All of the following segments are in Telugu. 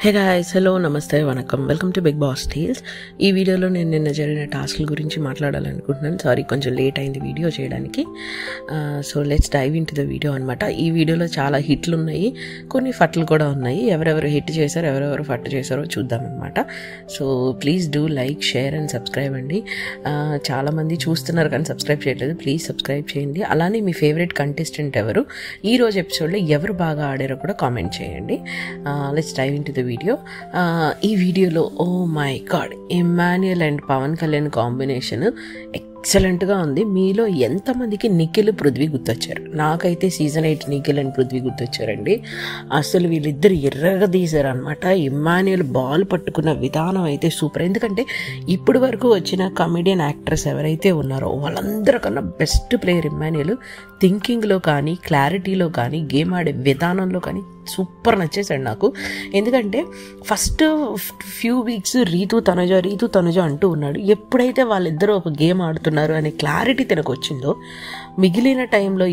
హే గాయ్స్, హలో, నమస్తే, వనకం, వెల్కమ్ టు బిగ్ బాస్ టీల్స్. ఈ వీడియోలో నేను నిన్న జరిగిన టాస్క్ల గురించి మాట్లాడాలనుకుంటున్నాను. సారీ, కొంచెం లేట్ అయింది వీడియో చేయడానికి. So let's dive into the video అనమాట. ఈ వీడియోలో చాలా హిట్లు ఉన్నాయి, కొన్ని ఫట్లు కూడా ఉన్నాయి. ఎవరెవరు హిట్ చేశారో, ఎవరెవరు ఫట్ చేశారో చూద్దామన్నమాట. So please do like, share and subscribe అండి. చాలామంది చూస్తున్నారు కానీ సబ్స్క్రైబ్ చేయట్లేదు. ప్లీజ్ సబ్స్క్రైబ్ చేయండి. అలానే మీ ఫేవరెట్ కంటెస్టెంట్ ఎవరు, ఈ రోజు ఎపిసోడ్లో ఎవరు బాగా ఆడారో కూడా కామెంట్ చేయండి. Let's dive into the video. ఈ వీడియోలో oh my god, Emmanuel and Pawan Kalyan combination ఎక్సలెంట్గా ఉంది. మీలో ఎంతమందికి నిఖిల్, పృథ్వీ గుర్తొచ్చారు? నాకైతే సీజన్ 8 నిఖిల్ అండ్ పృథ్వీ గుర్తొచ్చారండి. అసలు వీళ్ళిద్దరు ఎర్రగా తీశారు అనమాట. ఇమ్మాన్యుయల్ బాల్ పట్టుకున్న విధానం అయితే సూపర్. ఎందుకంటే ఇప్పటి వరకు వచ్చిన కమెడియన్ యాక్టర్స్ ఎవరైతే ఉన్నారో వాళ్ళందరికన్నా బెస్ట్ ప్లేయర్ ఇమ్మాన్యుయల్. థింకింగ్లో కానీ, క్లారిటీలో కానీ, గేమ్ ఆడే విధానంలో కానీ సూపర్ నచ్చేసాడు నాకు. ఎందుకంటే first few weeks Rithu Tanuja అంటూ ఉన్నాడు. ఎప్పుడైతే వాళ్ళిద్దరూ ఒక గేమ్ ఆడుతున్నారు అనే క్లారిటీ తనకు వచ్చిందో, మిగిలిన టైంలో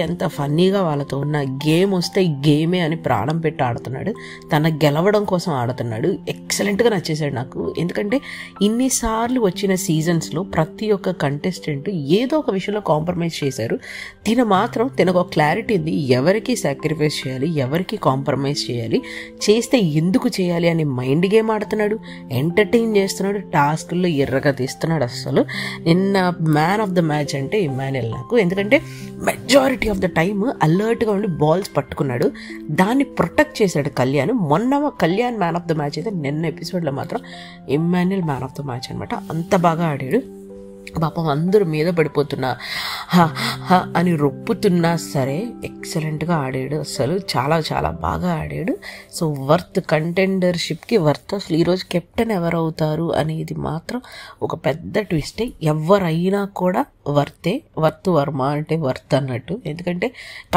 ఎంత ఫన్నీగా వాళ్ళతో ఉన్న, గేమ్ వస్తే గేమే అని ప్రాణం పెట్టి ఆడుతున్నాడు. తన గెలవడం కోసం ఆడుతున్నాడు. ఎక్సలెంట్గా నచ్చేసాడు నాకు. ఎందుకంటే ఇన్నిసార్లు వచ్చిన సీజన్స్లో ప్రతి ఒక్క కంటెస్టెంట్ ఏదో ఒక విషయంలో కాంప్రమైజ్ చేశారు. తనకు ఒక క్లారిటీ ఉంది. ఎవరికి సాక్రిఫైస్ చేయాలి, ఎవరికి కాంప్రమైజ్ చేయాలి, చేస్తే ఎందుకు చేయాలి అని మైండ్ గేమ్ ఆడుతున్నాడు. ఎంటర్టైన్ చేస్తున్నాడు. టాస్క్ల్లో ఎర్రగా తీస్తున్నాడు. అసలు నిన్న మ్యాన్ ఆఫ్ ద మ్యాచ్ అంటే ఇమ్మాన్యుయల్ నాకు. ఎందుకంటే మెజారిటీ ఆఫ్ ద టైమ్ అలర్ట్గా ఉండి బాల్స్ పట్టుకున్నాడు. దాన్ని ప్రొటెక్ట్ చేశాడు కళ్యాణ్. మొన్న Kalyan man of the match అయితే నిన్న ఎపిసోడ్లో మాత్రం Immanuel man of the match అనమాట. అంత బాగా ఆడాడు. పాపం అందరూ మీద పడిపోతున్నా అని రొప్పుతున్నా సరే ఎక్సలెంట్గా ఆడాడు. అసలు చాలా చాలా బాగా ఆడాడు. సో వర్త్, కంటెండర్షిప్కి వర్త్. అసలు ఈరోజు కెప్టెన్ ఎవరు అవుతారు అనేది మాత్రం ఒక పెద్ద ట్విస్టే. ఎవరైనా కూడా వర్త్ వర్మ అంటే వర్త్ అన్నట్టు. ఎందుకంటే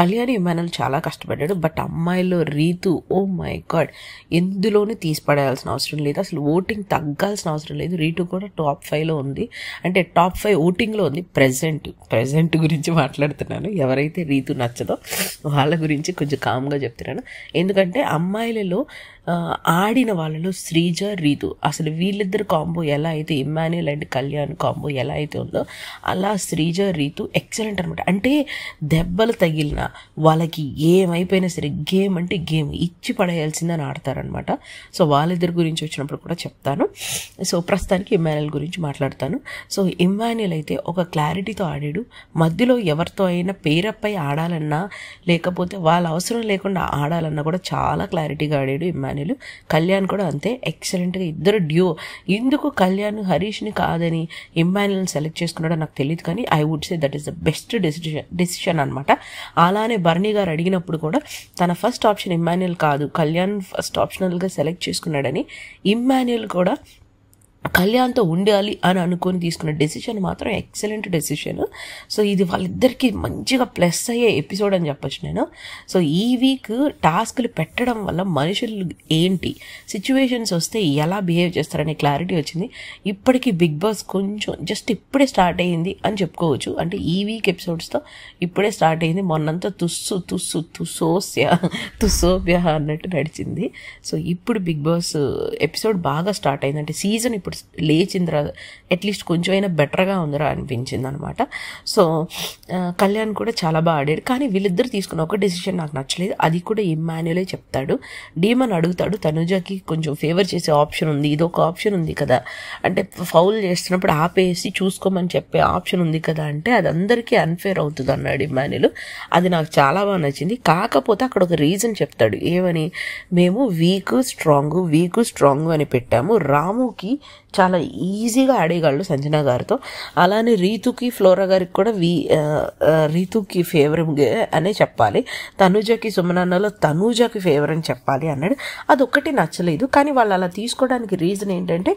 కళ్యాణ్ ఇమ్మాన్యుయల్ చాలా కష్టపడ్డాడు. బట్ అమ్మాయిలో రీతు, ఓ మై గాడ్, ఎందులోనూ తీసిపడేయాల్సిన అవసరం లేదు. అసలు ఓటింగ్ తగ్గాల్సిన అవసరం లేదు. రీతు కూడా టాప్ 5లో ఉంది. అంటే టాప్ 5 ఓటింగ్లో ఉంది. ప్రెజెంట్ గురించి మాట్లాడుతున్నాను. ఎవరైతే రీతు నచ్చదో వాళ్ళ గురించి కొంచెం కామ్గా చెప్తున్నాను. ఎందుకంటే అమ్మాయిలలో ఆడిన వాళ్ళలో శ్రీజ, రీతు, అసలు వీళ్ళిద్దరు కాంబో ఎలా అయితే, ఇమ్మాన్యుయల్ అండ్ కళ్యాణ్ కాంబో ఎలా అయితే ఉందో అలా శ్రీజ, రీతు ఎక్సలెంట్ అనమాట. అంటే దెబ్బలు తగిలిన వాళ్ళకి ఏమైపోయినా సరే గేమ్ అంటే గేమ్ ఇచ్చి పడేయాల్సిందని ఆడతారనమాట. సో వాళ్ళిద్దరి గురించి వచ్చినప్పుడు కూడా చెప్తాను. సో ప్రస్తుతానికి ఇమ్మాన్యుయల్ గురించి మాట్లాడతాను. సో ఇమ్మాన్యుయల్ అయితే ఒక క్లారిటీతో ఆడాడు. మధ్యలో ఎవరితో అయినా పేరపై ఆడాలన్నా లేకపోతే వాళ్ళ అవసరం లేకుండా ఆడాలన్నా కూడా చాలా క్లారిటీగా ఆడాడు ఇమ్మాన్యుయల్. కళ్యాణ్ కూడా అంతే ఎక్సలెంట్గా. ఇద్దరు డ్యూ. ఎందుకు కళ్యాణ్ హరీష్ని కాదని ఇమ్మాన్యుయల్ని సెలెక్ట్ చేసుకున్నాడో నాకు తెలియదు, కానీ I would say that is the best decision అనమాట. అలానే బర్నీ గారు అడిగినప్పుడు కూడా తన ఫస్ట్ ఆప్షన్ ఇమ్మాన్యుయల్ కాదు, కళ్యాణ్ ఫస్ట్ ఆప్షనల్గా సెలెక్ట్ చేసుకున్నాడని ఇమ్మాన్యుయల్ కూడా కళ్యాణ్తో ఉండాలి అని అనుకొని తీసుకున్న డెసిషన్ మాత్రం ఎక్సలెంట్ డెసిషన్. సో ఇది వాళ్ళిద్దరికీ మంచిగా ప్లస్ అయ్యే ఎపిసోడ్ అని చెప్పొచ్చు నేను. సో ఈ వీక్ టాస్క్లు పెట్టడం వల్ల మనుషులు ఏంటి, సిచ్యువేషన్స్ వస్తే ఎలా బిహేవ్ చేస్తారనే క్లారిటీ వచ్చింది. ఇప్పటికీ బిగ్ బాస్ కొంచెం జస్ట్ ఇప్పుడే స్టార్ట్ అయ్యింది అని చెప్పుకోవచ్చు. అంటే ఈ వీక్ ఎపిసోడ్స్తో ఇప్పుడే స్టార్ట్ అయ్యింది. మొన్నంతా తుస్సోబ్య అన్నట్టు నడిచింది. సో ఇప్పుడు బిగ్ బాస్ ఎపిసోడ్ బాగా స్టార్ట్ అయింది. అంటే సీజన్ ఇప్పుడు లేచిందిరా, అట్లీస్ట్ కొంచెమైనా బెటర్గా ఉందిరా అనిపించింది అనమాట. సో కళ్యాణ్ కూడా చాలా బాగా ఆడాడు. కానీ వీళ్ళిద్దరు తీసుకున్న ఒక డెసిషన్ నాకు నచ్చలేదు. అది కూడా ఇమ్మాన్యుయలే చెప్తాడు. డీమన్ అడుగుతాడు, తనుజకి కొంచెం ఫేవర్ చేసే ఆప్షన్ ఉంది, ఇదొక ఆప్షన్ ఉంది కదా, అంటే ఫౌల్ చేస్తున్నప్పుడు ఆపేసి చూసుకోమని చెప్పే ఆప్షన్ ఉంది కదా, అంటే అది అందరికీ అన్ఫేర్ అవుతుంది అన్నాడు ఇమ్మాన్యుయల్. అది నాకు చాలా బాగా నచ్చింది. కాకపోతే అక్కడ ఒక రీజన్ చెప్తాడు. ఏమని, మేము వీక్ స్ట్రాంగ్ అని పెట్టాము. రాముకి చాలా ఈజీగా ఆడేయగలడు సంజన గారితో. అలానే రీతుకి, ఫ్లోరా గారికి కూడా రీతుకి ఫేవర్ అనే చెప్పాలి. తనుజకి, సుమనన్నలో తనుజకి ఫేవర్ అని చెప్పాలి అన్నాడు. అదొక్కటి నచ్చలేదు. కానీ వాళ్ళు అలా తీసుకోవడానికి రీజన్ ఏంటంటే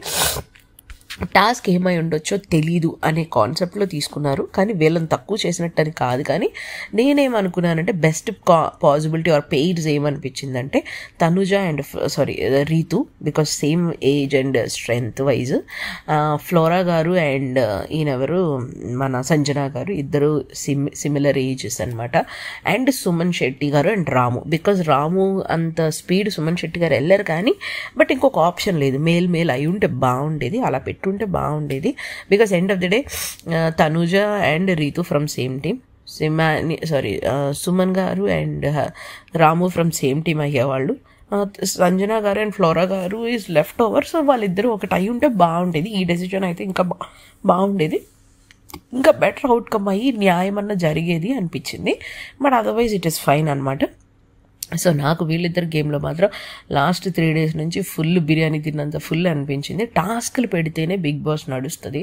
టాస్క్ ఏమై ఉండొచ్చో తెలీదు అనే కాన్సెప్ట్లో తీసుకున్నారు. కానీ వీళ్ళని తక్కువ చేసినట్టని కాదు. కానీ నేనేమనుకున్నానంటే బెస్ట్ పాసిబిలిటీ ఆర్ పెయిర్స్ ఏమనిపించిందంటే Tanuja and Ritu, because same age and strength wise. Flora గారు అండ్ ఈయనెవరు మన సంజన గారు ఇద్దరు సిమిలర్ ఏజెస్ అనమాట. అండ్ సుమన్ శెట్టి గారు అండ్ రాము, బికాజ్ రాము అంత స్పీడ్ సుమన్ శెట్టి గారు వెళ్ళారు. కానీ బట్ ఇంకొక ఆప్షన్ లేదు, మేల్ అయి ఉంటే బాగుండేది, అలా పెట్టుకుంటే బాగుండేది. Because end of the day Tanuja and Ritu from same team, Suman గారు and Ramu from same team అయ్యేవాళ్ళు. సంజన గారు అండ్ ఫ్లోరా గారు ఈజ్ లెఫ్ట్ ఓవర్. సో వాళ్ళిద్దరూ ఒకటి అయి ఉంటే బాగుండేది. ఈ డెసిషన్ అయితే ఇంకా బాగుండేది, ఇంకా బెటర్ అవుట్కమ్ అయ్యి న్యాయం అన్న జరిగేది అనిపించింది. But otherwise it is fine అనమాట. సో నాకు వీళ్ళిద్దరు గేమ్లో మాత్రం లాస్ట్ 3 days నుంచి ఫుల్ బిర్యానీ తిన్నంత ఫుల్ అనిపించింది. టాస్క్లు పెడితేనే బిగ్ బాస్ నడుస్తుంది.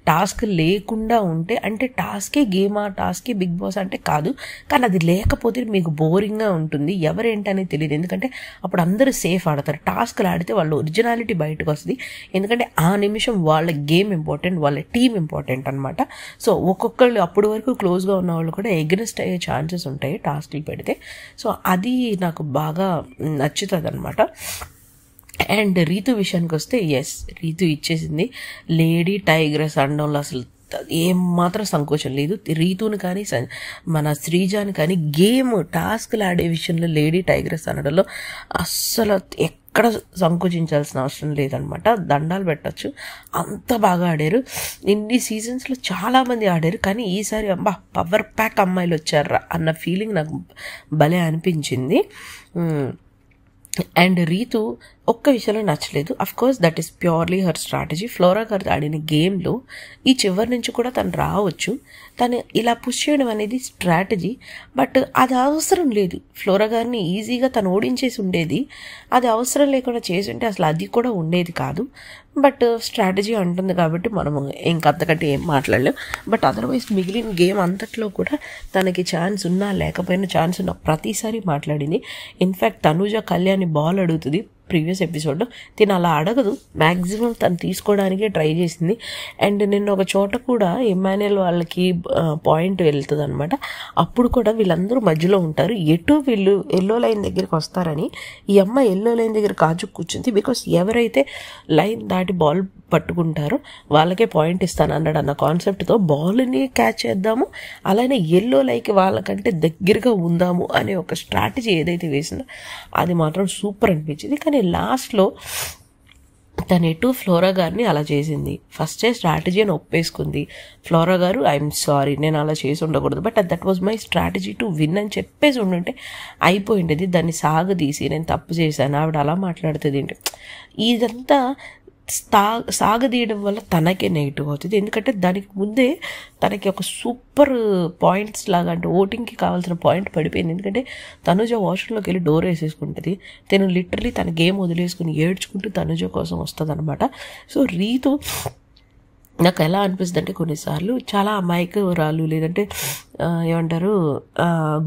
టాస్క్ లేకుండా ఉంటే అంటే టాస్కే గేమా, టాస్కే బిగ్ బాస్ అంటే కాదు. కానీ అది లేకపోతే మీకు బోరింగ్గా ఉంటుంది, ఎవరేంటనేది తెలియదు. ఎందుకంటే అప్పుడు అందరూ సేఫ్ ఆడతారు. టాస్క్లు ఆడితే వాళ్ళ ఒరిజినాలిటీ బయటకు వస్తుంది. ఎందుకంటే ఆ నిమిషం వాళ్ళ గేమ్ ఇంపార్టెంట్, వాళ్ళ టీమ్ ఇంపార్టెంట్ అనమాట. సో ఒక్కొక్కళ్ళు అప్పటి వరకు క్లోజ్గా ఉన్న వాళ్ళు కూడా ఎగ్నెస్ట్ అయ్యే ఛాన్సెస్ ఉంటాయి టాస్క్లు పెడితే. సో అది నాకు బాగా నచ్చుతుంది అనమాట. అండ్ రీతు విషయానికి వస్తే రీతు ఇచ్చేసింది. లేడీ టైగ్రెస్ అనడంలో అసలు ఏమాత్రం సంకోచం లేదు. రీతుని కానీ మన శ్రీజాని కానీ టాస్క్లు ఆడే విషయంలో లేడీ టైగ్రెస్ అనడంలో అస్సలు ఎక్కడ సంకోచించాల్సిన అవసరం లేదనమాట. దండాలు పెట్టచ్చు, అంత బాగా ఆడారు. ఇన్ని సీజన్స్లో చాలామంది ఆడారు, కానీ ఈసారి పవర్ ప్యాక్ అమ్మాయిలు వచ్చారా అన్న ఫీలింగ్ నాకు భలే అనిపించింది. అండ్ రీతు ఒక్క విషయంలో నచ్చలేదు. Of course that is purely her strategy. Flora గారు ఆడిన గేమ్లో ఈ చివరి నుంచి కూడా తను రావచ్చు, తను ఇలా పుష్ చేయడం అనేది స్ట్రాటజీ. బట్ అది అవసరం లేదు. ఫ్లోరా గారిని ఈజీగా తను ఓడించేసి ఉండేది. అది అవసరం లేకుండా చేసి ఉంటే అసలు అది కూడా ఉండేది కాదు. బట్ స్ట్రాటజీ అంటుంది కాబట్టి మనము ఇంకంతకంటే ఏం మాట్లాడలేం. బట్ అదర్వైజ్ మిగిలిన గేమ్ అంతట్లో కూడా తనకి ఛాన్స్ ఉన్నా లేకపోయినా ఛాన్స్ ఉన్న ప్రతిసారి మాట్లాడింది. ఇన్ఫ్యాక్ట్ తనుజ కళ్యాణి బాల్ అడుగుతుంది ప్రీవియస్ ఎపిసోడ్లో, తిను అలా అడగదు, మ్యాక్సిమం తను తీసుకోవడానికే ట్రై చేసింది. అండ్ నిన్న ఒక చోట కూడా ఎమ్మాన్యుయల్ వాళ్ళకి పాయింట్ వెళ్తుంది అనమాట. అప్పుడు కూడా వీళ్ళందరూ మధ్యలో ఉంటారు, ఎటు వీళ్ళు ఎల్లో లైన్ దగ్గరికి వస్తారని ఈ అమ్మాయి ఎల్లో లైన్ దగ్గర కాచు కూర్చుంది. బికాస్ ఎవరైతే లైన్ దాటి బాల్ పట్టుకుంటారో వాళ్ళకే పాయింట్ ఇస్తాను అన్నాడు అన్న కాన్సెప్ట్తో బాల్ని క్యాచ్ చేద్దాము, అలానే ఎల్లో లైక్ వాళ్ళకంటే దగ్గరగా ఉందాము అనే ఒక స్ట్రాటజీ ఏదైతే వేసిందో అది మాత్రం సూపర్ అనిపించింది. కానీ లాస్ట్లో తను ఎటు ఫ్లోరా గారిని అలా చేసింది. ఫస్టే స్ట్రాటజీ అని ఒప్పేసుకుంది. ఫ్లోరా గారు ఐఎమ్ సారీ, నేను అలా చేసి ఉండకూడదు, but that was my strategy to win అని చెప్పేసి ఉండుంటే అయిపోయిండేది. దాన్ని సాగదీసి నేను తప్పు చేశాను, ఆవిడ అలా మాట్లాడుతుంది ఏంటి, ఇదంతా సాగదీయడం వల్ల తనకే నెగిటివ్ అవుతుంది. ఎందుకంటే దానికి ముందే తనకి ఒక సూపర్ పాయింట్స్ లాగా అంటే ఓటింగ్కి కావాల్సిన పాయింట్ పడిపోయింది. ఎందుకంటే తనుజ వాష్రూమ్లోకి వెళ్ళి డోర్ వేసేసుకుంటుంది. తను లిటరలీ తన గేమ్ వదిలేసుకుని ఏడ్చుకుంటూ తనుజ కోసం వస్తుంది అనమాట. సో రీతు నాకు ఎలా అనిపిస్తుంది అంటే కొన్నిసార్లు చాలా అమాయకురాలు, లేదంటే ఏమంటారు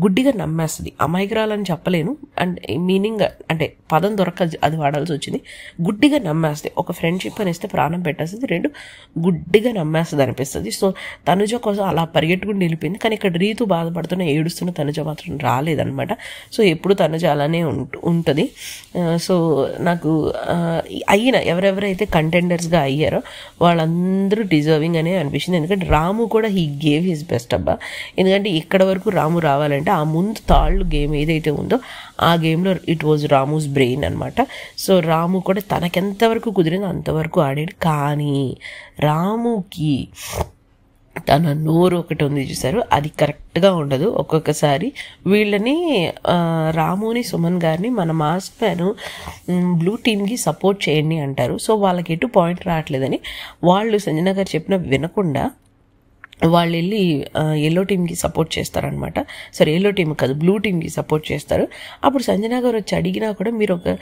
గుడ్డిగా నమ్మేస్తుంది. అమాయకురాలని చెప్పలేను, అండ్ మీనింగ్ అంటే పదం దొరక అది వాడాల్సి వచ్చింది. గుడ్డిగా నమ్మేస్తుంది. ఒక ఫ్రెండ్షిప్ అని ఇస్తే ప్రాణం పెట్టేస్తుంది, 2 గుడ్డిగా నమ్మేస్తుంది అనిపిస్తుంది. సో తనుజ కోసం అలా పరిగెట్టుకుని నిలిపింది. కానీ ఇక్కడ రీతు బాధపడుతున్న ఏడుస్తున్న తనుజ మాత్రం రాలేదనమాట. సో ఎప్పుడు తనుజ అలానే ఉంటుంది. సో నాకు ఎవరెవరైతే కంటెండర్స్గా అయ్యారో వాళ్ళందరూ డిజర్వింగ్ అనే అనిపించింది. ఎందుకంటే రాము కూడా హీ గేవ్ హిస్ బెస్ట్ అబ్బా. ఎందుకంటే ఇక్కడ వరకు రాము రావాలంటే ఆ ముందు తాళ్ళు గేమ్ ఏదైతే ఉందో ఆ గేమ్లో ఇట్ వాజ్ రాముస్ బ్రెయిన్ అనమాట. సో రాము కూడా తనకెంతవరకు కుదిరిందో అంతవరకు ఆడాడు. కానీ రాముకి తన నోరు ఒకటి ఉంది చూసారు, అది కరెక్ట్గా ఉండదు. ఒక్కొక్కసారి వీళ్ళని రాముని సుమన్ గారిని మన మాస్ ఫ్యాన్ బ్లూ టీమ్కి సపోర్ట్ చేయండి అంటారు. సో వాళ్ళకి ఎటు పాయింట్ రావట్లేదని వాళ్ళు సంజన గారు చెప్పిన వినకుండా వాళ్ళు వెళ్ళి ఎల్లో టీమ్కి సపోర్ట్ చేస్తారనమాట. సరే ఎల్లో టీమ్ కాదు, బ్లూ టీమ్కి సపోర్ట్ చేస్తారు. అప్పుడు సంజన గారు వచ్చి అడిగినా కూడా మీరు ఒక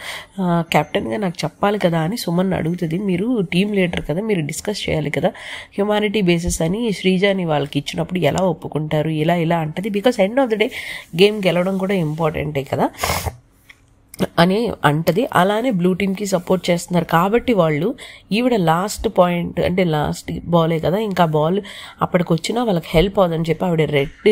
కెప్టెన్గా నాకు చెప్పాలి కదా అని సుమన్ అడుగుతుంది. మీరు టీమ్ లీడర్ కదా, మీరు డిస్కస్ చేయాలి కదా, హ్యూమానిటీ బేసిస్ అని శ్రీజాని వాళ్ళకి ఇచ్చినప్పుడు ఎలా ఒప్పుకుంటారు, ఇలా అంటది. Because end of the day game గెలవడం కూడా ఇంపార్టెంటే కదా. అని అంటది. అలానే బ్లూ టీమ్కి సపోర్ట్ చేస్తున్నారు కాబట్టి వాళ్ళు ఈవిడ లాస్ట్ పాయింట్ అంటే లాస్ట్ బాలే కదా, ఇంకా బాల్ అప్పటికి వచ్చినా వాళ్ళకి హెల్ప్ అవుతుందని చెప్పి ఆవిడ రెడ్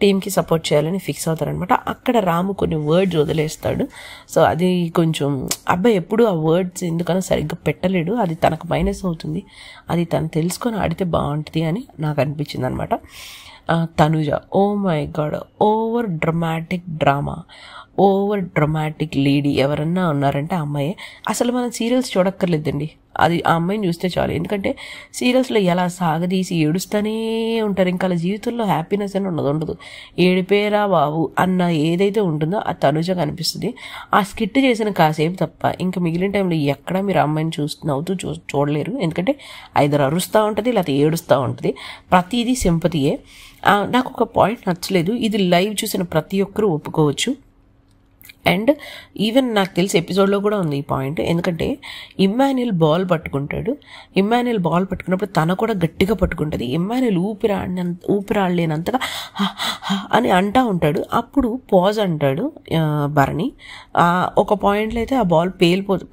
టీమ్కి సపోర్ట్ చేయాలని ఫిక్స్ అవుతారనమాట. అక్కడ రాము కొన్ని వర్డ్స్ వదిలేస్తాడు. సో అది కొంచెం అబ్బాయి ఎప్పుడు ఆ వర్డ్స్ ఎందుకన్నా సరిగ్గా పెట్టలేడు, అది తనకు మైనస్ అవుతుంది, అది తను తెలుసుకొని ఆడితే బాగుంటుంది అని నాకు అనిపించింది అనమాట. Tanuja, oh my god, over dramatic lady ఎవరన్నా ఉన్నారంటే అమ్మాయి. అసలు మనం సీరియల్స్ చూడక్కర్లేదండి, అది ఆ అమ్మాయిని చూస్తే చాలు. ఎందుకంటే సీరియల్స్లో ఎలా సాగదీసి ఏడుస్తూనే ఉంటారు, ఇంకా వాళ్ళ జీవితంలో హ్యాపీనెస్ అని ఉండదు. ఏడిపేరా బాబు అన్న ఏదైతే ఉంటుందో ఆ తనుజ కనిపిస్తుంది. ఆ స్కిట్ చేసిన కాసేపు తప్ప ఇంకా మిగిలిన టైంలో ఎక్కడ మీరు అమ్మాయిని నవ్వుతూ చూడలేరు. ఎందుకంటే ఐదరు అరుస్తూ ఉంటుంది లేకపోతే ఏడుస్తూ ఉంటుంది, ప్రతిదీ సింపతియే. నాకు ఒక పాయింట్ నచ్చలేదు, ఇది లైవ్ చూసిన ప్రతి ఒక్కరూ ఒప్పుకోవచ్చు. అండ్ ఈవెన్ నాకు తెలిసి ఎపిసోడ్లో కూడా ఉంది ఈ పాయింట్. ఎందుకంటే ఇమ్మాన్యుయల్ బాల్ పట్టుకున్నప్పుడు తన కూడా గట్టిగా పట్టుకుంటుంది. ఇమ్మాన్యుయల్ ఊపిరాడలేనంతగా అని అంటూ ఉంటాడు. అప్పుడు పాజ్ అంటాడు భరణి. ఒక పాయింట్లో అయితే ఆ బాల్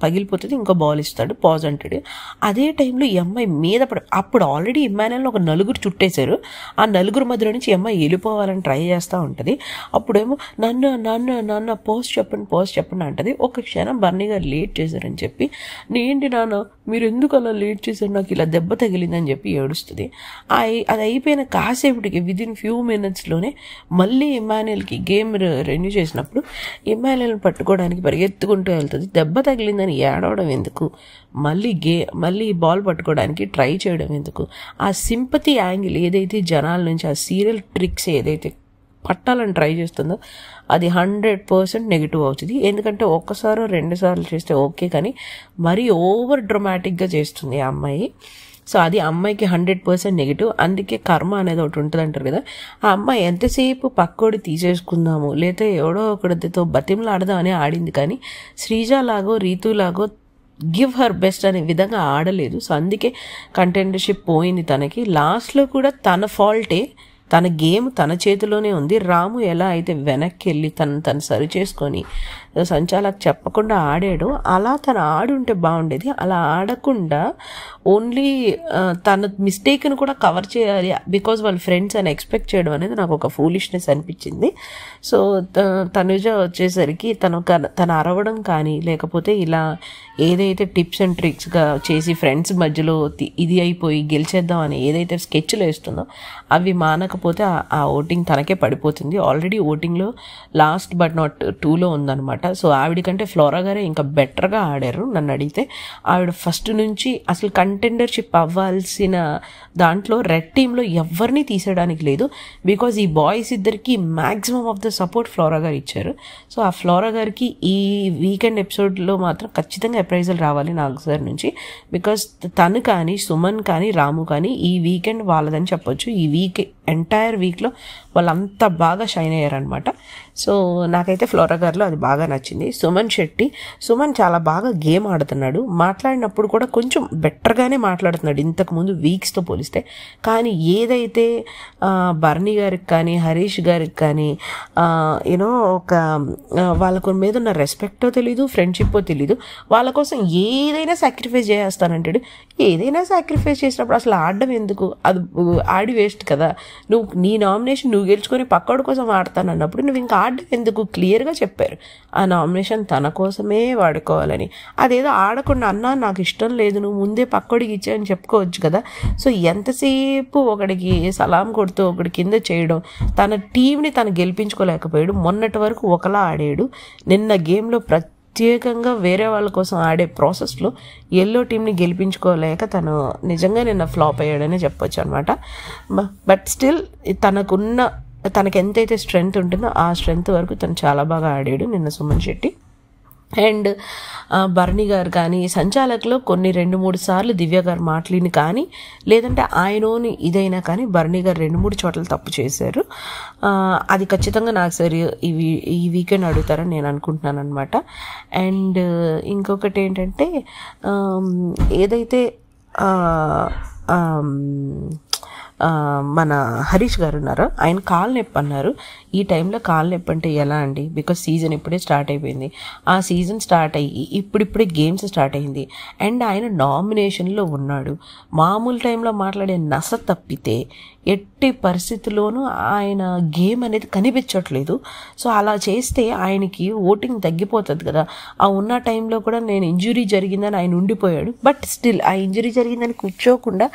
పగిలిపోతుంది, ఇంకో బాల్ ఇస్తాడు, పాజ్ అంటాడు. అదే టైంలో ఈ అమ్మాయి మీద అప్పుడు ఆల్రెడీ ఇమ్మాన్యుయల్ని ఒక నలుగురు చుట్టేశారు. ఆ నలుగురు మధ్యలో నుంచి ఈ అమ్మాయి వెళ్ళిపోవాలని ట్రై చేస్తూ ఉంటుంది. అప్పుడేమో నన్ను పోస్ట్ చెప్పండి అంటది. ఒక క్షణం బర్నీ గారు లేట్ చేశారని చెప్పి, నేంటి నాన్న మీరు ఎందుకు అలా లేట్ చేశారు, నాకు ఇలా దెబ్బ తగిలిందని చెప్పి ఏడుస్తుంది. అది అయిపోయిన కాసేపటికి విదిన్ ఫ్యూ మినిట్స్లోనే మళ్ళీ ఇమ్మాన్యుయల్కి గేమ్ రెన్యూ చేసినప్పుడు ఇమ్మాన్యుయల్ని పట్టుకోవడానికి పరిగెత్తుకుంటూ వెళ్తుంది. దెబ్బ తగిలిందని ఏడవడం ఎందుకు, మళ్ళీ బాల్ పట్టుకోవడానికి ట్రై చేయడం ఎందుకు? ఆ సింపతి యాంగిల్ ఏదైతే జనాల నుంచి ఆ సీరియల్ ట్రిక్స్ ఏదైతే పట్టాలని ట్రై చేస్తుందో అది 100% నెగిటివ్ అవుతుంది. ఎందుకంటే ఒక్కసారో 2 సార్లు చేస్తే ఓకే, కానీ మరీ ఓవర్ డ్రామాటిక్గా చేస్తుంది ఆ అమ్మాయి. సో అది అమ్మాయికి 100% నెగిటివ్. అందుకే కర్మ అనేది ఒకటి ఉంటుంది అంటారు కదా, ఆ అమ్మాయి ఎంతసేపు పక్కోడి తీసేసుకుందాము లేదా ఎవడో ఒకటితో బతిమలాడదాం అని ఆడింది, కానీ శ్రీజలాగో రీతులాగో గివ్ హర్ బెస్ట్ అనే విధంగా ఆడలేదు. సో అందుకే కంటెండర్షిప్ పోయింది తనకి. లాస్ట్లో కూడా తన ఫాల్టే, తన గేమ్ తన చేతిలోనే ఉంది. రాము ఎలా అయితే వెనక్కి వెళ్ళి తను సరి చేసుకొని సంచాలకు చెప్పకుండా ఆడాడు, అలా తను ఆడుంటే బాగుండేది. అలా ఆడకుండా ఓన్లీ తన మిస్టేక్ను కూడా కవర్ చేయాలి బికాజ్ వాళ్ళ ఫ్రెండ్స్ అని ఎక్స్పెక్ట్ చేయడం అనేది నాకు ఒక ఫూలిష్నెస్ అనిపించింది. సో తనుజ వచ్చేసరికి తను అరవడం కానీ లేకపోతే ఇలా ఏదైతే టిప్స్ అండ్ ట్రిక్స్గా చేసి ఫ్రెండ్స్ మధ్యలో ఇది అయిపోయి గెలిచేద్దాం అని ఏదైతే స్కెచ్లు వేస్తుందో అవి మానకపోతే ఆ ఓటింగ్ తనకే పడిపోతుంది. ఆల్రెడీ ఓటింగ్లో లాస్ట్ బట్ నాట్ 2లో ఉందన్నమాట. సో ఆవిడ కంటే ఫ్లోరా గారే ఇంకా బెటర్గా ఆడారు నన్ను అడిగితే. ఆవిడ ఫస్ట్ నుంచి అసలు కంటెండర్షిప్ అవ్వాల్సిన దాంట్లో రెడ్ టీంలో ఎవరిని తీసేయడానికి లేదు, బికాజ్ ఈ బాయ్స్ ఇద్దరికి maximum of the support flora గారు ఇచ్చారు. సో ఆ ఫ్లోరా గారికి ఈ వీకెండ్ ఎపిసోడ్లో మాత్రం ఖచ్చితంగా అప్రైజల్ రావాలి నాగ్ సార్ నుంచి, బికాజ్ తను కానీ సుమన్ కానీ రాము కానీ ఈ వీకెండ్ వాళ్ళదని చెప్పొచ్చు. ఈ ఎంటైర్ వీక్లో వాళ్ళంతా బాగా షైన్ అయ్యారనమాట. సో నాకైతే ఫ్లోరా గారిలో అది బాగా నచ్చింది. సుమన్ చాలా బాగా గేమ్ ఆడుతున్నాడు, మాట్లాడినప్పుడు కూడా కొంచెం బెటర్గానే మాట్లాడుతున్నాడు ఇంతకుముందు వీక్స్తో పోలిస్తే. కానీ ఏదైతే బర్నీ గారికి కానీ హరీష్ గారికి కానీ ఒక వాళ్ళ మీద ఉన్న రెస్పెక్టో తెలీదు, ఫ్రెండ్షిప్పో తెలీదు, వాళ్ళ కోసం ఏదైనా సాక్రిఫైస్ చేస్తానంటాడు. ఏదైనా సాక్రిఫైస్ చేసినప్పుడు అసలు ఆడడం ఎందుకు, అది ఆడి వేస్ట్ కదా. నీ నామినేషన్ నువ్వు గెలుచుకొని పక్కోడి కోసం ఆడతానన్నప్పుడు నువ్వు ఇంకా ఆడడం ఎందుకు? క్లియర్గా చెప్పారు ఆ నామినేషన్ తన కోసమే వాడుకోవాలని. అదేదో ఆడకుండా అన్నా నాకు ఇష్టం లేదు నువ్వు ముందే పక్కోడికి ఇచ్చాయని చెప్పుకోవచ్చు కదా. సో ఎంతసేపు ఒకడికి సలాం కొడుతూ ఒకటి కింద చేయడం, తన టీంని తను గెలిపించుకోలేకపోయాడు. మొన్నటి వరకు ఒకలా ఆడాడు, నిన్న గేమ్లో ప్రత్యేకంగా వేరే వాళ్ళ కోసం ఆడే ప్రాసెస్లో ఎల్లో టీంని గెలిపించుకోలేక తను నిజంగా నిన్న ఫ్లాప్ అయ్యాడనే చెప్పొచ్చు అనమాట. బట్ స్టిల్ తనకు ఎంతైతే స్ట్రెంగ్త్ ఉంటుందో ఆ స్ట్రెంగ్త్ వరకు తను చాలా బాగా ఆడాడు నిన్న సుమన్ శెట్టి. అండ్ బర్నీ గారు కానీ సంచాలకులో కొన్ని 2-3 సార్లు దివ్య గారు మాట్లాడిని కానీ లేదంటే ఆయనోని ఇదైనా కానీ బర్నీ గారు 2-3 చోట్ల తప్పు చేశారు. అది ఖచ్చితంగా నాకు సరే ఈ వీకెండ్ అడుగుతారని నేను అనుకుంటున్నాను అనమాట. అండ్ ఇంకొకటి ఏంటంటే ఏదైతే మన హరీష్ గారు ఉన్నారు, ఆయన కాలు నొప్పి అన్నారు. ఈ టైంలో కాలు నొప్పి అంటే ఎలా అండి? బికాస్ సీజన్ ఇప్పుడే స్టార్ట్ అయిపోయింది. ఆ సీజన్ స్టార్ట్ అయ్యి ఇప్పుడిప్పుడే గేమ్స్ స్టార్ట్ అయింది అండ్ ఆయన నామినేషన్లో ఉన్నాడు. మామూలు టైంలో మాట్లాడే నస తప్పితే ఎట్టి పరిస్థితుల్లోనూ ఆయన గేమ్ అనేది కనిపించట్లేదు. సో అలా చేస్తే ఆయనకి ఓటింగ్ తగ్గిపోతుంది కదా. ఆ ఉన్న టైంలో కూడా నేను ఇంజురీ జరిగిందని ఆయన ఉండిపోయాడు. బట్ స్టిల్ ఆ ఇంజురీ జరిగిందని కూర్చోకుండా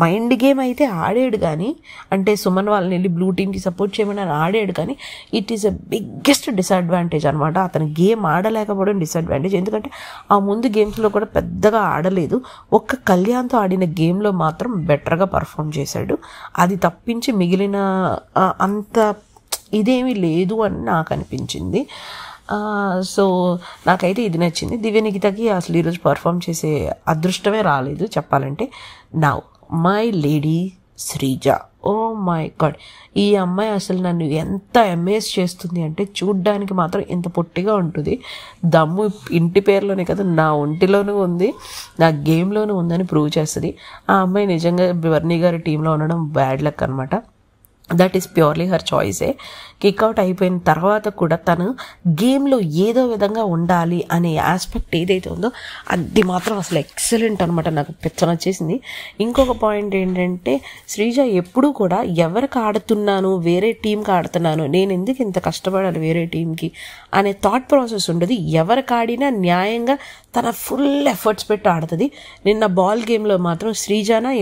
మైండ్ గేమ్ అయితే ఆడాడు. కానీ అంటే సుమన్ వాళ్ళని వెళ్ళి బ్లూ టీమ్కి సపోర్ట్ చేయమని ఆడాడు. కానీ it is a biggest disadvantage అనమాట. అతను గేమ్ ఆడలేకపోవడం డిసడ్వాంటేజ్. ఎందుకంటే ఆ ముందు గేమ్స్లో కూడా పెద్దగా ఆడలేదు. ఒక్క కళ్యాణ్తో ఆడిన గేమ్లో మాత్రం బెటర్గా పర్ఫామ్ చేశాడు. అది తప్పించి మిగిలిన అంత ఇదేమీ లేదు అని నాకు అనిపించింది. సో నాకైతే ఇది నచ్చింది. దివ్య నిఖితకి అసలు ఈరోజు పర్ఫామ్ చేసే అదృష్టమే రాలేదు చెప్పాలంటే. Now my lady Sreeja, oh my god, ఈ అమ్మాయి అసలు నన్ను ఎంత అమేజ్ చేస్తుంది అంటే చూడ్డానికి మాత్రం ఇంత పొట్టిగా ఉంటుంది. దమ్ము ఇంటి పేరులోనే కదా నా ఒంటిలోనూ ఉంది, నా గేమ్లోనూ ఉందని ప్రూవ్ చేస్తుంది. ఆ అమ్మాయి నిజంగా బర్నీ గారి టీంలో ఉండడం బ్యాడ్ లక్ అనమాట. దట్ ఈస్ ప్యూర్లీ హర్ చాయిసే. కిక్అవుట్ అయిపోయిన తర్వాత కూడా తను గేమ్లో ఏదో విధంగా ఉండాలి అనే ఆస్పెక్ట్ ఏదైతే ఉందో అది మాత్రం అసలు ఎక్సలెంట్ అనమాట. నాకు పెద్ద నచ్చేసింది. ఇంకొక పాయింట్ ఏంటంటే శ్రీజ ఎప్పుడూ కూడా ఎవరికి ఆడుతున్నాను, వేరే టీంకి ఆడుతున్నాను, నేను ఎందుకు ఇంత కష్టపడాలి వేరే టీంకి అనే థాట్ ప్రాసెస్ ఉండదు. ఎవరికి ఆడినా న్యాయంగా తన ఫుల్ ఎఫర్ట్స్ పెట్టి ఆడుతుంది. నిన్న బాల్ గేమ్లో మాత్రం శ్రీజానా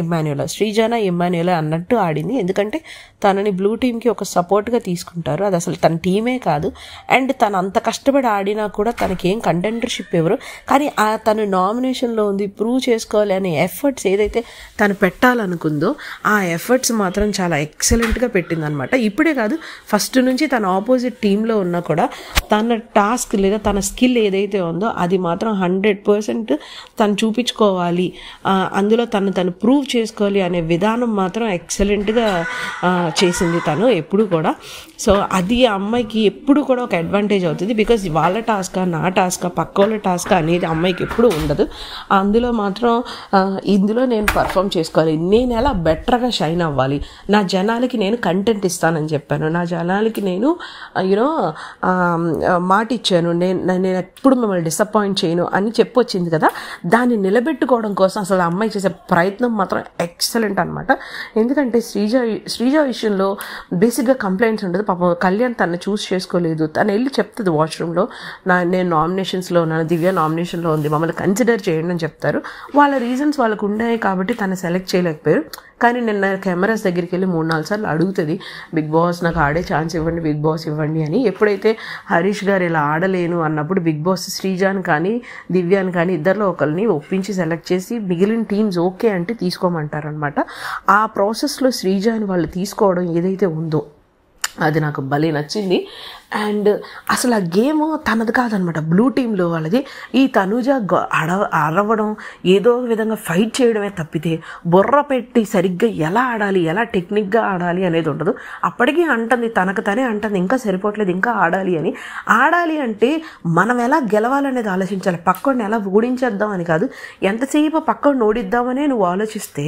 ఇమ్మాన్యుయలా అన్నట్టు ఆడింది. ఎందుకంటే తనని బ్లూ టీమ్కి ఒక సపోర్ట్గా తీసుకుంటారు. అది అసలు తన టీమే కాదు. అండ్ తను అంత కష్టపడి ఆడినా కూడా తనకేం కంటెండర్షిప్ ఎవరు, కానీ తను నామినేషన్లో ఉంది, ప్రూవ్ చేసుకోవాలి అనే ఎఫర్ట్స్ ఏదైతే తను పెట్టాలనుకుందో ఆ ఎఫర్ట్స్ మాత్రం చాలా ఎక్సలెంట్గా పెట్టిందనమాట. ఇప్పుడే కాదు, ఫస్ట్ నుంచి తన ఆపోజిట్ టీంలో ఉన్నా కూడా తన టాస్క్ లేదా తన స్కిల్ ఏదైతే ఉందో అది మాత్రం 100% తను చూపించుకోవాలి, అందులో తను ప్రూవ్ చేసుకోవాలి అనే విధానం మాత్రం ఎక్సలెంట్గా చేసింది తను ఎప్పుడు కూడా. సో అది ఆ అమ్మాయికి ఎప్పుడు కూడా ఒక అడ్వాంటేజ్ అవుతుంది. బికాజ్ వాళ్ళ టాస్కా నా టాస్కా పక్క వాళ్ళ టాస్కా అనేది అమ్మాయికి ఎప్పుడు ఉండదు. అందులో మాత్రం ఇందులో నేను పర్ఫామ్ చేసుకోవాలి, నేను ఎలా బెటర్గా షైన్ అవ్వాలి, నా జనాలకి నేను కంటెంట్ ఇస్తానని చెప్పాను, నా జనాలకి నేను మాట ఇచ్చాను, నేను ఎప్పుడు మిమ్మల్ని డిసప్పాయింట్ చేయను అని చెప్పొచ్చింది కదా. దాన్ని నిలబెట్టుకోవడం కోసం అసలు ఆ అమ్మాయి చేసే ప్రయత్నం మాత్రం ఎక్సలెంట్ అనమాట. ఎందుకంటే శ్రీజ విషయంలో బేసిక్గా కంప్లైంట్స్ ఉండదు. పాపం కళ్యాణ్ తను చూస్ చేసుకోలేదు, తను వెళ్ళి చెప్తుంది వాష్రూమ్లో, నేను నామినేషన్స్లో ఉన్నాను, దివ్య నామినేషన్లో ఉంది, మమ్మల్ని కన్సిడర్ చేయండి అని చెప్తారు. వాళ్ళ రీజన్స్ వాళ్ళకు ఉన్నాయి కాబట్టి తను సెలెక్ట్ చేయలేకపోయారు. కానీ నిన్న కెమెరాస్ దగ్గరికి వెళ్ళి 3-4 సార్లు అడుగుతుంది, బిగ్ బాస్ నాకు ఆడే ఛాన్స్ ఇవ్వండి, బిగ్ బాస్ ఇవ్వండి అని. ఎప్పుడైతే హరీష్ గారు ఇలా ఆడలేను అన్నప్పుడు బిగ్ బాస్ శ్రీజాని కానీ దివ్యాని కానీ ఇద్దరిలో ఒకరిని ఒప్పించి సెలెక్ట్ చేసి మిగిలిన టీమ్స్ ఓకే అంటే తీసుకోమంటారనమాట. ఆ ప్రాసెస్లో శ్రీజాని వాళ్ళు తీసుకోవడం ఏదైతే ఉందో అది నాకు భలే నచ్చింది. అండ్ అసలు ఆ గేమ్ తనది కాదనమాట, బ్లూ టీంలో వాళ్ళది. ఈ తనుజ అరవడం ఏదో విధంగా ఫైట్ చేయడమే తప్పితే బుర్ర పెట్టి సరిగ్గా ఎలా ఆడాలి, ఎలా టెక్నిక్గా ఆడాలి అనేది ఉండదు. అప్పటికీ అంటుంది, తనకు తనే అంటుంది ఇంకా సరిపోవట్లేదు, ఇంకా ఆడాలి అని. ఆడాలి అంటే మనం ఎలా గెలవాలనేది ఆలోచించాలి, పక్కడిని ఎలా ఓడించేద్దాం అని కాదు. ఎంతసేపు పక్కడిని ఓడిద్దామనే నువ్వు ఆలోచిస్తే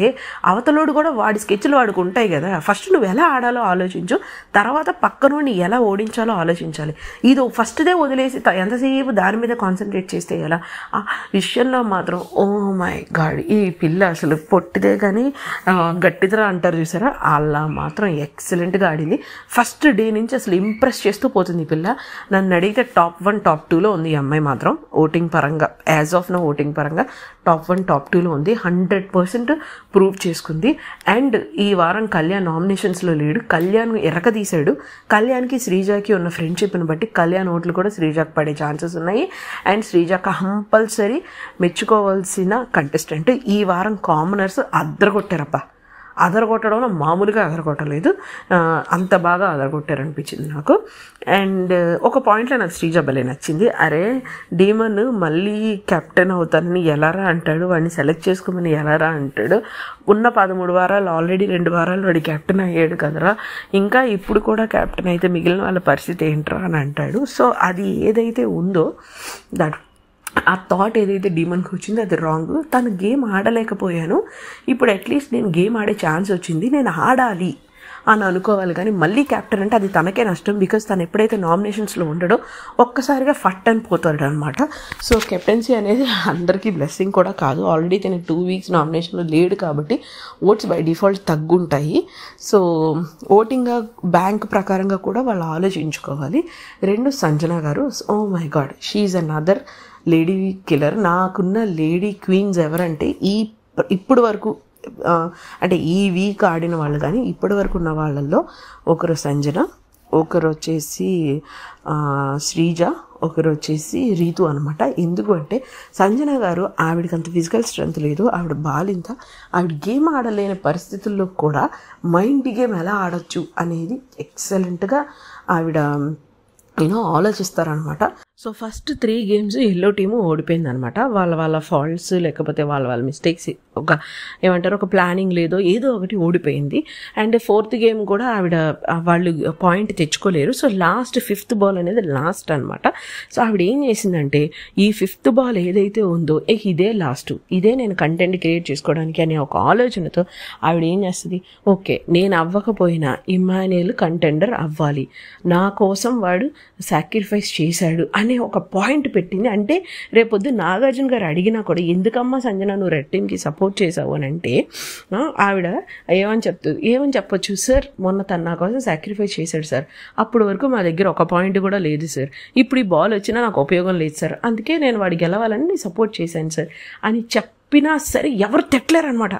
అవతలోడు కూడా వాడి స్కెచ్లు వాడికి ఉంటాయి కదా. ఫస్ట్ నువ్వు ఎలా ఆడాలో ఆలోచించు, తర్వాత పక్కనోడిని ఎలా ఓడించాలో ఆలోచించాలి. ఇది ఫస్ట్దే వదిలేసి ఎంతసేపు దాని మీద కాన్సన్ట్రేట్ చేస్తే ఎలా. ఆ విషయంలో మాత్రం ఓ మై గాడ్, ఈ పిల్ల అసలు పొట్టిదే కానీ గట్టిదరా అంటారు చూసారా, అలా మాత్రం ఎక్సలెంట్గా ఆడింది. ఫస్ట్ డే నుంచి అసలు ఇంప్రెస్ చేస్తూ పోతుంది ఈ పిల్ల. నన్ను అడిగితే టాప్ 1 టాప్ 2లో ఉంది ఈ అమ్మాయి మాత్రం. ఓటింగ్ పరంగా యాజ్ ఆఫ్ నో ఓటింగ్ పరంగా టాప్ 1 టాప్ 2లో ఉంది. 100% ప్రూవ్ చేసుకుంది. అండ్ ఈ వారం కళ్యాణ్ నామినేషన్స్లో లేడు, కళ్యాణ్ ఎరకదీశాడు. కళ్యాణ్కి శ్రీజాకి ఉన్న ఫ్రెండ్షిప్ని బట్టి కళ్యాణ్ ఓట్లు కూడా శ్రీజాకి పడే ఛాన్సెస్ ఉన్నాయి. అండ్ శ్రీజ కంపల్సరీ మెచ్చుకోవాల్సిన కంటెస్టెంట్. ఈ వారం కామనర్స్ అదరగొట్టారబ్బా. అదరగొట్టడంలో మామూలుగా అదరగొట్టలేదు, అంత బాగా అదరగొట్టారనిపించింది నాకు. అండ్ ఒక పాయింట్లో నాకు శ్రీజ భలే నచ్చింది. అరే డీమన్ మళ్ళీ కెప్టెన్ అవుతానని ఎలారా అంటాడు, వాడిని సెలెక్ట్ చేసుకోమని ఎలారా అంటాడు. ఉన్న 13 వారాలు ఆల్రెడీ 2 వారాలు వాడి కెప్టెన్ అయ్యాడు కదరా, ఇంకా ఇప్పుడు కూడా కెప్టెన్ అయితే మిగిలిన వాళ్ళ పరిస్థితి ఏంట్రా అని అంటాడు. సో అది ఏదైతే ఉందో ఆ థాట్ ఏదైతే డీమన్కి వచ్చిందో అది రాంగ్. తను గేమ్ ఆడలేకపోయాను, ఇప్పుడు అట్లీస్ట్ నేను గేమ్ ఆడే ఛాన్స్ వచ్చింది, నేను ఆడాలి అని అనుకోవాలి. కానీ మళ్ళీ క్యాప్టెన్ అంటే అది తనకే నష్టం. బికాజ్ తను ఎప్పుడైతే నామినేషన్స్లో ఉండడో ఒక్కసారిగా ఫట్ అని పోతాడు అనమాట. సో కెప్టెన్సీ అనేది అందరికీ బ్లెస్సింగ్ కూడా కాదు. ఆల్రెడీ తను 2 వీక్స్ నామినేషన్లో లేడు కాబట్టి ఓట్స్ బై డిఫాల్ట్ తగ్గుంటాయి. సో ఓటింగ్ బ్యాంక్ ప్రకారంగా కూడా వాళ్ళు ఆలోచించుకోవాలి. 2 సంజన గారు, oh my God, she's another lady killer. నాకున్న లేడీ క్వీన్స్ ఎవరంటే ఇప్పుడు వరకు అంటే ఈ వీక్ ఆడిన వాళ్ళు కానీ ఇప్పటి వరకు ఉన్న వాళ్ళల్లో ఒకరు సంజన, ఒకరు వచ్చేసి శ్రీజ, ఒకరు వచ్చేసి రీతు అనమాట. ఎందుకు అంటే సంజన గారు ఆవిడకి అంత ఫిజికల్ స్ట్రెంత్ లేదు, ఆవిడ బాలింత, ఆవిడ గేమ్ ఆడలేని పరిస్థితుల్లో కూడా మైండ్ గేమ్ ఎలా ఆడొచ్చు అనేది ఎక్సలెంట్గా ఆవిడ ఆలోచిస్తారనమాట. So first 3 games yellow team ఓడిపోయిందనమాట. వాళ్ళ ఫాల్ట్స్ లేకపోతే వాళ్ళ మిస్టేక్స్, ఒక ప్లానింగ్ లేదో ఏదో ఒకటి ఓడిపోయింది. అండ్ 4th గేమ్ కూడా వాళ్ళు పాయింట్ తెచ్చుకోలేరు. సో లాస్ట్ 5th బాల్ అనేది లాస్ట్ అనమాట. సో ఆవిడ ఏం చేసిందంటే ఈ 5th బాల్ ఏదైతే ఉందో ఇదే లాస్ట్, ఇదే నేను కంటెంట్ క్రియేట్ చేసుకోవడానికి అనే ఒక ఆలోచనతో ఆవిడ ఏం చేస్తుంది, ఓకే నేను అవ్వకపోయినా ఇమ్మాన్యుయల్ కంటెండర్ అవ్వాలి, నా కోసం వాడు సాక్రిఫైస్ చేశాడు అనే ఒక పాయింట్ పెట్టింది. అంటే రేపొద్దు నాగార్జున గారు అడిగినా కూడా ఎందుకమ్మా సంజన నువ్వు రెడ్ టీమ్కి సపోర్ట్ చేసావు అని అంటే ఆవిడ ఏమని చెప్పొచ్చు, సార్ మొన్న తను నా కోసం సాక్రిఫైస్ చేశాడు సార్, అప్పటి వరకు మా దగ్గర ఒక పాయింట్ కూడా లేదు సార్, ఇప్పుడు ఈ బాల్ వచ్చినా నాకు ఉపయోగం లేదు సార్, అందుకే నేను వాడు గెలవాలని సపోర్ట్ చేశాను సార్ అని చెప్పినా సరే ఎవరు తిట్టలేరనమాట.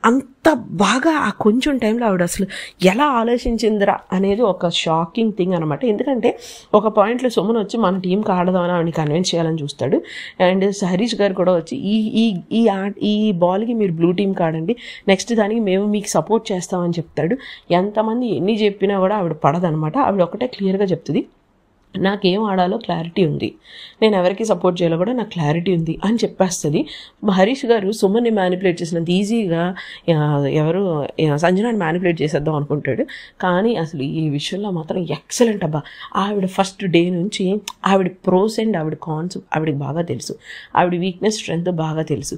అంత బాగా ఆ కొంచెం టైంలో ఆవిడ అసలు ఎలా ఆలోచించిందిరా అనేది ఒక షాకింగ్ థింగ్ అనమాట. ఎందుకంటే ఒక పాయింట్లో సుమన్ వచ్చి మన టీంకి ఆడదామని ఆవిడని కన్విన్స్ చేయాలని చూస్తాడు. అండ్ హరీష్ గారు కూడా వచ్చి ఈ బాల్కి మీరు బ్లూ టీంకి ఆడండి, నెక్స్ట్ దానికి మేము మీకు సపోర్ట్ చేస్తామని చెప్తాడు. ఎంతమంది ఎన్ని చెప్పినా కూడా ఆవిడ పడదనమాట. ఆవిడ ఒకటే క్లియర్గా చెప్తుంది, నాకేం ఆడాలో క్లారిటీ ఉంది, నేను ఎవరికి సపోర్ట్ చేయాలో కూడా నాకు క్లారిటీ ఉంది అని చెప్పేస్తుంది. హరీష్ గారు సుమన్ని మ్యానిపులేట్ చేసినంత ఈజీగా సంజనాని మ్యానిపులేట్ చేసేద్దాం అనుకుంటాడు. కానీ అసలు ఈ విషయంలో మాత్రం ఎక్సలెంట్ అబ్బా. ఆవిడ ఫస్ట్ డే నుంచి ఆవిడ ప్రోస్ అండ్ ఆవిడ కాన్స్ ఆవిడకి బాగా తెలుసు, ఆవిడ వీక్నెస్ స్ట్రెంగ్త్ బాగా తెలుసు.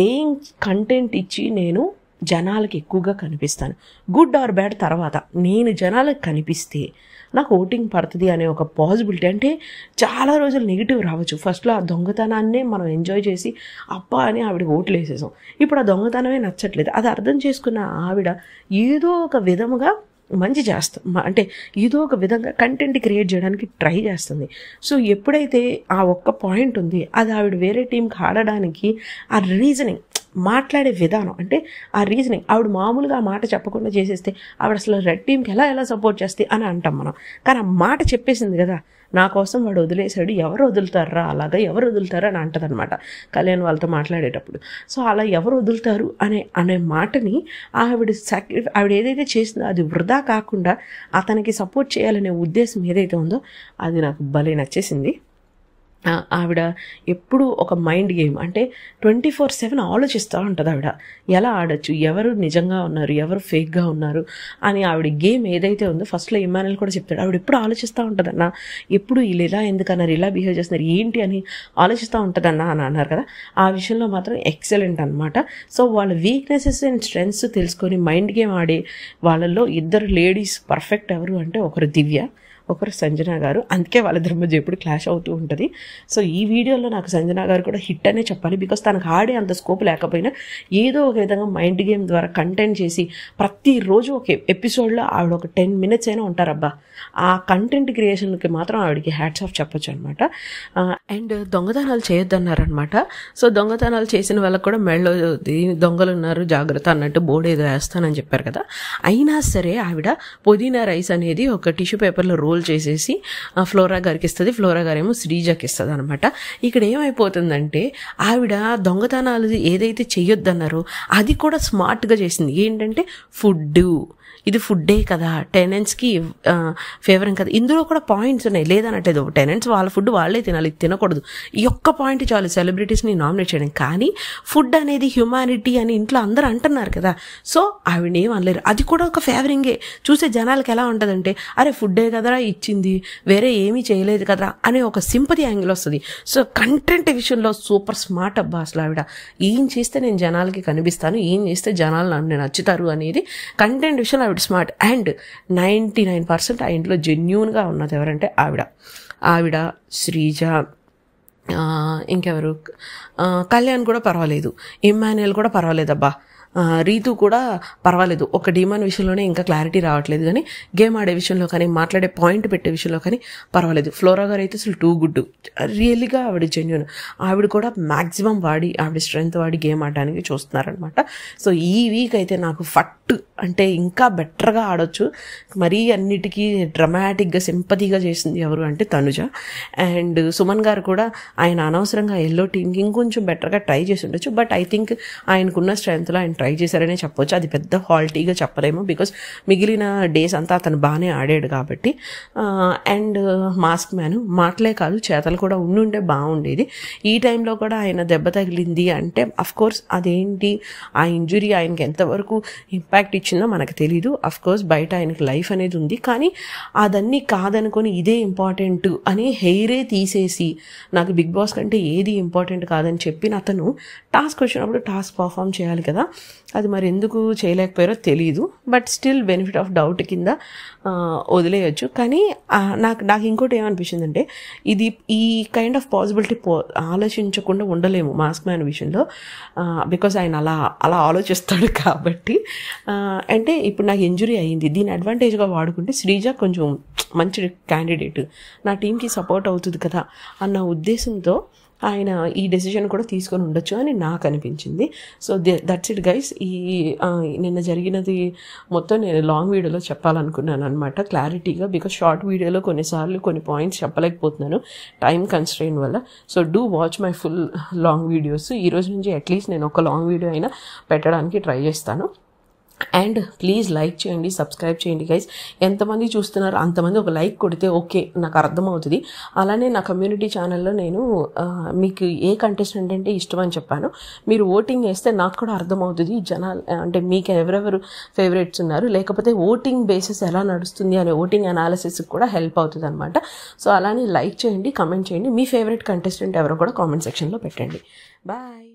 ఏం కంటెంట్ ఇచ్చి నేను జనాలకి ఎక్కువగా కనిపిస్తాను, గుడ్ ఆర్ బ్యాడ్ తర్వాత నేను జనాలకు కనిపిస్తే నాకు ఓటింగ్ పడుతుంది అనే ఒక పాసిబిలిటీ. అంటే చాలా రోజులు నెగిటివ్ రావచ్చు. ఫస్ట్లో ఆ దొంగతనాన్నే మనం ఎంజాయ్ చేసి అబ్బా అని ఆవిడ ఓట్లు వేసేసాం. ఇప్పుడు ఆ దొంగతనమే నచ్చట్లేదు. అది అర్థం చేసుకున్న ఆవిడ ఏదో ఒక విధముగా మంచి చేస్తాం అంటే ఏదో ఒక విధంగా కంటెంట్ క్రియేట్ చేయడానికి ట్రై చేస్తుంది. సో ఎప్పుడైతే ఆ ఒక్క పాయింట్ ఉంది అది ఆవిడ వేరే టీంకి ఆడడానికి ఆ రీజనింగ్ మాట్లాడే విధానం అంటే ఆ రీజనింగ్ ఆవిడ మామూలుగా ఆ మాట చెప్పకుండా చేసేస్తే ఆవిడ అసలు రెడ్ టీంకి ఎలా సపోర్ట్ చేస్తే అని అంటాం మనం. కానీ ఆ మాట చెప్పేసింది కదా, నా కోసం వాడు వదిలేశాడు, ఎవరు వదులుతారా అలాగా, ఎవరు వదులుతారా అని అంటదనమాట కళ్యాణ్ వాళ్ళతో మాట్లాడేటప్పుడు. సో అలా ఎవరు వదులుతారు అనే మాటని ఆవిడ ఏదైతే చేసిందో అది వృధా కాకుండా అతనికి సపోర్ట్ చేయాలనే ఉద్దేశం ఏదైతే ఉందో అది నాకు భలే నచ్చేసింది. ఆవిడ ఎప్పుడు ఒక మైండ్ గేమ్ అంటే 24/7 ఆలోచిస్తూ ఉంటుంది. ఆవిడ ఎలా ఆడచ్చు, ఎవరు నిజంగా ఉన్నారు, ఎవరు ఫేక్గా ఉన్నారు అని ఆవిడ గేమ్ ఏదైతే ఉందో ఫస్ట్లో ఇమ్మాన్యుయల్ కూడా చెప్తాడు, ఆవిడ ఎప్పుడు ఆలోచిస్తూ ఉంటుందన్న, ఎప్పుడు వీళ్ళు ఇలా ఎందుకన్నారు, ఇలా బిహేవ్ చేస్తున్నారు ఏంటి అని ఆలోచిస్తూ ఉంటుందన్న అని అన్నారు కదా. ఆ విషయంలో మాత్రం ఎక్సలెంట్ అనమాట. సో వాళ్ళ వీక్నెసెస్ అండ్ స్ట్రెంగ్స్ తెలుసుకొని మైండ్ గేమ్ ఆడే వాళ్ళల్లో 2 లేడీస్ పర్ఫెక్ట్ ఎవరు అంటే ఒకరు దివ్య, ఒకరు సంజన గారు. అందుకే వాళ్ళిద్దరి మధ్య ఎప్పుడు క్లాష్ అవుతూ ఉంటుంది. సో ఈ వీడియోలో నాకు సంజన గారు కూడా హిట్ అనే చెప్పాలి. బికాస్ తనకు ఆడే అంత స్కోప్ లేకపోయినా ఏదో ఒక విధంగా మైండ్ గేమ్ ద్వారా కంటెంట్ చేసి ప్రతిరోజు ఒక ఎపిసోడ్లో ఆవిడ ఒక 10 minutes అయినా ఉంటారబ్బా. ఆ కంటెంట్ క్రియేషన్కి మాత్రం ఆవిడకి హ్యాట్స్ ఆఫ్ చెప్పొచ్చు అనమాట. అండ్ దొంగతనాలు చేయొద్దన్నారనమాట. సో దొంగతనాలు చేసిన వాళ్ళకి కూడా మెళ్ళో దొంగలు ఉన్నారు జాగ్రత్త అన్నట్టు బోర్డు ఏదో వేస్తానని చెప్పారు కదా. అయినా సరే ఆవిడ పుదీనా రైస్ అనేది ఒక టిష్యూ పేపర్లో రోల్ చేసేసి ఫ్లోరా గారికి ఇస్తుంది, ఫ్లోరా గారేమో శ్రీజకి ఇస్తుంది అనమాట. ఇక్కడ ఏమైపోతుందంటే ఆవిడ దొంగతనాలు ఏదైతే చెయ్యొద్దన్నారో అది కూడా స్మార్ట్గా చేసింది. ఏంటంటే ఫుడ్ ఇది ఫుడ్డే కదా, టెనెంట్స్కి ఫేవర్ కదా. ఇందులో కూడా పాయింట్స్ ఉన్నాయి, లేదనట్లేదు. టెనెంట్స్ వాళ్ళ ఫుడ్ వాళ్ళే తినాలి, తినకూడదు. ఈ ఒక్క పాయింట్ చాలు సెలబ్రిటీస్ని నామినేట్ చేయడం. కానీ ఫుడ్ అనేది హ్యుమానిటీ అని ఇంట్లో అందరూ అంటున్నారు కదా, సో ఆవిడ ఏం అనలేరు. అది కూడా ఒక ఫేవరింగే. చూసే జనాలకి ఎలా ఉంటుందంటే, అరే ఫుడ్డే కదరా ఇచ్చింది, వేరే ఏమీ చేయలేదు కదరా అనే ఒక సింపతి యాంగిల్ వస్తుంది. సో కంటెంట్ విషయంలో సూపర్ స్మార్ట్ అబ్బా. అసలు ఆవిడ ఏం చేస్తే నేను జనాలకి కనిపిస్తాను, ఏం చేస్తే జనాలు నన్ను నచ్చుతారు అనేది కంటెంట్ విషయంలో ఆవిడ స్మార్ట్. అండ్ 99% ఆ ఇంట్లో జెన్యూన్గా ఉన్నది ఎవరంటే ఆవిడ శ్రీజ, ఇంకెవరు, కళ్యాణ్ కూడా పర్వాలేదు, ఇమ్మాన్యుయల్ కూడా పర్వాలేదబ్బా, రీతు కూడా పర్వాలేదు. ఒక డీమాన్ విషయంలోనే ఇంకా క్లారిటీ రావట్లేదు, కానీ గేమ్ ఆడే విషయంలో కానీ మాట్లాడే పాయింట్ పెట్టే విషయంలో కానీ పర్వాలేదు. ఫ్లోరా గారు అయితే అసలు టూ గుడ్, రియల్గా ఆవిడ జెన్యూన్. ఆవిడ కూడా మ్యాక్సిమం వాడి ఆవిడ స్ట్రెంగ్త్ వాడి గేమ్ ఆడడానికి చూస్తున్నారనమాట. సో ఈ వీక్ అయితే నాకు అంటే ఇంకా బెటర్గా ఆడొచ్చు. మరీ అన్నిటికీ డ్రమాటిక్గా సింపతిగా చేసింది ఎవరు అంటే తనుజ. అండ్ సుమన్ గారు కూడా ఆయన అనవసరంగా ఎల్లో టీంకి ఇంకొంచెం బెటర్గా ట్రై చేసి ఉండొచ్చు. బట్ ఐ థింక్ ఆయనకున్న స్ట్రెంగ్త్లో ఆయన ట్రై చేశారనే చెప్పొచ్చు. అది పెద్ద హాల్టీగా చెప్పలేము, బికాస్ మిగిలిన డేస్ అంతా అతను బాగానే ఆడాడు కాబట్టి. అండ్ మాస్క్ మ్యాన్ మాటలే కాదు చేతలు కూడా ఉండుంటే బాగుండేది. ఈ టైంలో కూడా ఆయన దెబ్బ తగిలింది అంటే అఫ్కోర్స్ అదేంటి, ఆ ఇంజురీ ఆయనకి ఎంతవరకు ఇంపాక్ట్ ఇచ్చిందో మనకు తెలీదు. అఫ్కోర్స్ బయట ఆయనకి లైఫ్ అనేది ఉంది, కానీ అదన్నీ కాదనుకొని ఇదే ఇంపార్టెంట్ అని హెయిరే తీసేసి నాకు బిగ్ బాస్ కంటే ఏది ఇంపార్టెంట్ కాదని చెప్పిన అతను టాస్క్ వచ్చినప్పుడు టాస్క్ పర్ఫామ్ చేయాలి కదా, అది మరి ఎందుకు చేయలేకపోయారో తెలీదు. But still benefit of doubt కింద వదిలేయచ్చు. కానీ నాకు ఇంకోటి ఏమనిపించిందంటే, ఈ కైండ్ ఆఫ్ పాసిబిలిటీ ఆలోచించకుండా ఉండలేము మాస్క్ మ్యాన్ విషయంలో, బికాజ్ ఆయన అలా ఆలోచిస్తాడు కాబట్టి. అంటే ఇప్పుడు నాకు ఇంజురీ అయ్యింది, దీన్ని అడ్వాంటేజ్గా వాడుకుంటే శ్రీజ కొంచెం మంచి క్యాండిడేట్, నా టీంకి సపోర్ట్ అవుతుంది కదా అన్న ఉద్దేశంతో ఆయన ఈ డెసిషన్ కూడా తీసుకొని ఉండొచ్చు అని నాకు అనిపించింది. So that's it guys. నిన్న జరిగినది మొత్తం నేను లాంగ్ వీడియోలో చెప్పాలనుకున్నాను అనమాట క్లారిటీగా, బికాస్ షార్ట్ వీడియోలో కొన్నిసార్లు కొన్ని పాయింట్స్ చెప్పలేకపోతున్నాను టైం కన్స్ట్రెయిన్ వల్ల. So do watch my full long videos. ఈ రోజు నుంచి అట్లీస్ట్ నేను ఒక లాంగ్ వీడియో అయినా పెట్టడానికి ట్రై చేస్తాను. అండ్ ప్లీజ్ లైక్ చేయండి, సబ్స్క్రైబ్ చేయండి గైస్. ఎంతమంది చూస్తున్నారో అంతమంది ఒక లైక్ కొడితే ఓకే నాకు అర్థమవుతుంది. అలానే నా కమ్యూనిటీ ఛానల్లో నేను మీకు ఏ కంటెస్టెంట్ అంటే ఇష్టం అని చెప్పాను, మీరు ఓటింగ్ వేస్తే నాకు కూడా అర్థమవుతుంది జనాలు అంటే మీకు ఎవరెవరు ఫేవరెట్స్ ఉన్నారు, లేకపోతే ఓటింగ్ బేసిస్ ఎలా నడుస్తుంది అనే ఓటింగ్ అనాలిసిస్కి కూడా హెల్ప్ అవుతుంది అనమాట. సో అలానే లైక్ చేయండి, కమెంట్ చేయండి, మీ ఫేవరెట్ కంటెస్టెంట్ ఎవరో కూడా కామెంట్ సెక్షన్లో పెట్టండి. బాయ్.